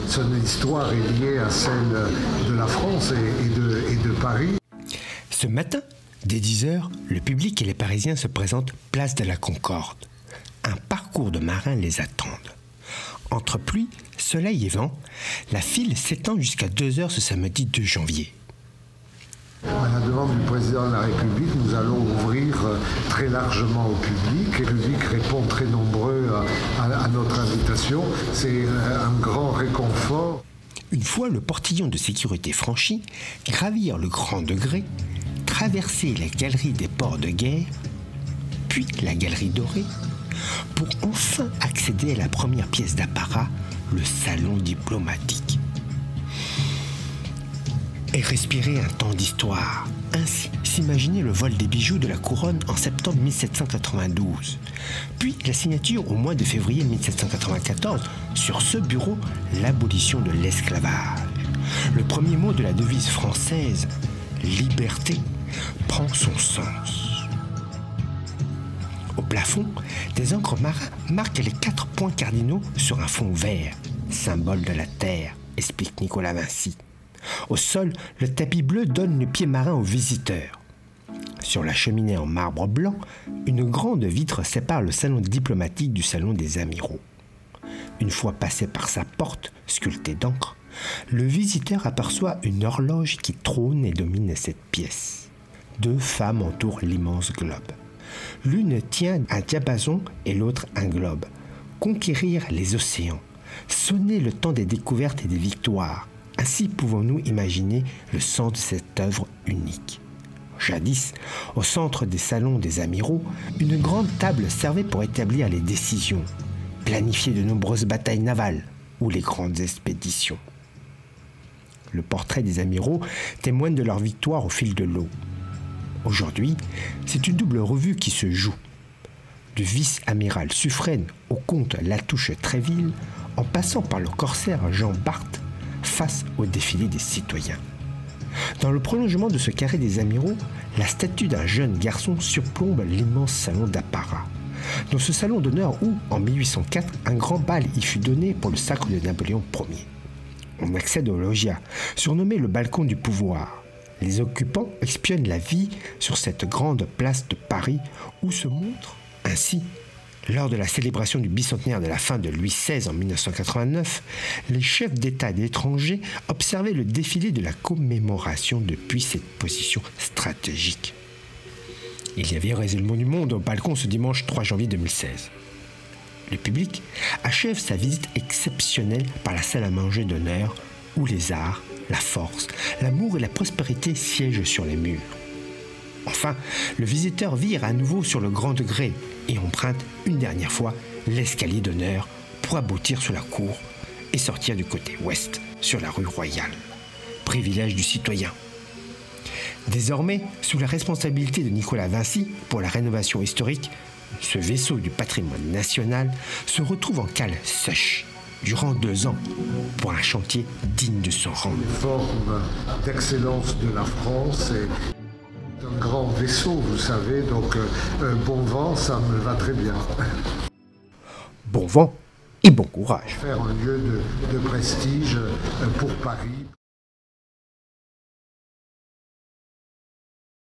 son histoire est liée à celle de la France et de Paris. Ce matin, dès 10h, le public et les Parisiens se présentent place de la Concorde. Un parcours de marins les attendent. Entre pluie, soleil et vent, la file s'étend jusqu'à 2h ce samedi 2 janvier. À la demande du président de la République, nous allons ouvrir très largement au public. Le public répond très nombreux à notre invitation. C'est un grand réconfort. Une fois le portillon de sécurité franchi, gravir le Grand Degré, traverser la galerie des ports de guerre, puis la galerie dorée, pour enfin accéder à la première pièce d'apparat, le salon diplomatique. Et respirer un temps d'histoire. Ainsi, s'imaginer le vol des bijoux de la couronne en septembre 1792. Puis la signature au mois de février 1794, sur ce bureau, l'abolition de l'esclavage. Le premier mot de la devise française, liberté, prend son sens. Au plafond, des encres marins marquent les 4 points cardinaux sur un fond vert, symbole de la terre, explique Nicolas Vinci. Au sol, le tapis bleu donne le pied marin aux visiteurs. Sur la cheminée en marbre blanc, une grande vitre sépare le salon diplomatique du salon des amiraux. Une fois passé par sa porte, sculptée d'encre, le visiteur aperçoit une horloge qui trône et domine cette pièce. 2 femmes entourent l'immense globe. L'une tient un diapason et l'autre un globe. Conquérir les océans, sonner le temps des découvertes et des victoires. Ainsi pouvons-nous imaginer le sens de cette œuvre unique. Jadis, au centre des salons des amiraux, une grande table servait pour établir les décisions, planifier de nombreuses batailles navales ou les grandes expéditions. Le portrait des amiraux témoigne de leur victoire au fil de l'eau. Aujourd'hui, c'est une double revue qui se joue. Du vice-amiral Suffren au comte Latouche-Tréville, en passant par le corsaire Jean Bart, face au défilé des citoyens. Dans le prolongement de ce carré des amiraux, la statue d'un jeune garçon surplombe l'immense salon d'apparat. Dans ce salon d'honneur où, en 1804, un grand bal y fut donné pour le sacre de Napoléon Ier. On accède au loggia, surnommé le balcon du pouvoir. Les occupants espionnent la vie sur cette grande place de Paris où se montre ainsi. Lors de la célébration du bicentenaire de la fin de Louis XVI en 1989, les chefs d'État et d'étrangers observaient le défilé de la commémoration depuis cette position stratégique. Il y avait résolument du monde au balcon ce dimanche 3 janvier 2016. Le public achève sa visite exceptionnelle par la salle à manger d'honneur où les arts, la force, l'amour et la prospérité siègent sur les murs. Enfin, le visiteur vire à nouveau sur le Grand Degré et emprunte une dernière fois l'escalier d'honneur pour aboutir sur la cour et sortir du côté ouest sur la rue Royale. Privilège du citoyen. Désormais, sous la responsabilité de Nicolas Vinci pour la rénovation historique, ce vaisseau du patrimoine national se retrouve en cale sèche durant 2 ans pour un chantier digne de son rang. Une forme d'excellence de la France et un grand vaisseau, vous savez, donc bon vent, ça me va très bien. Bon vent et bon courage. Faire un lieu de prestige pour Paris.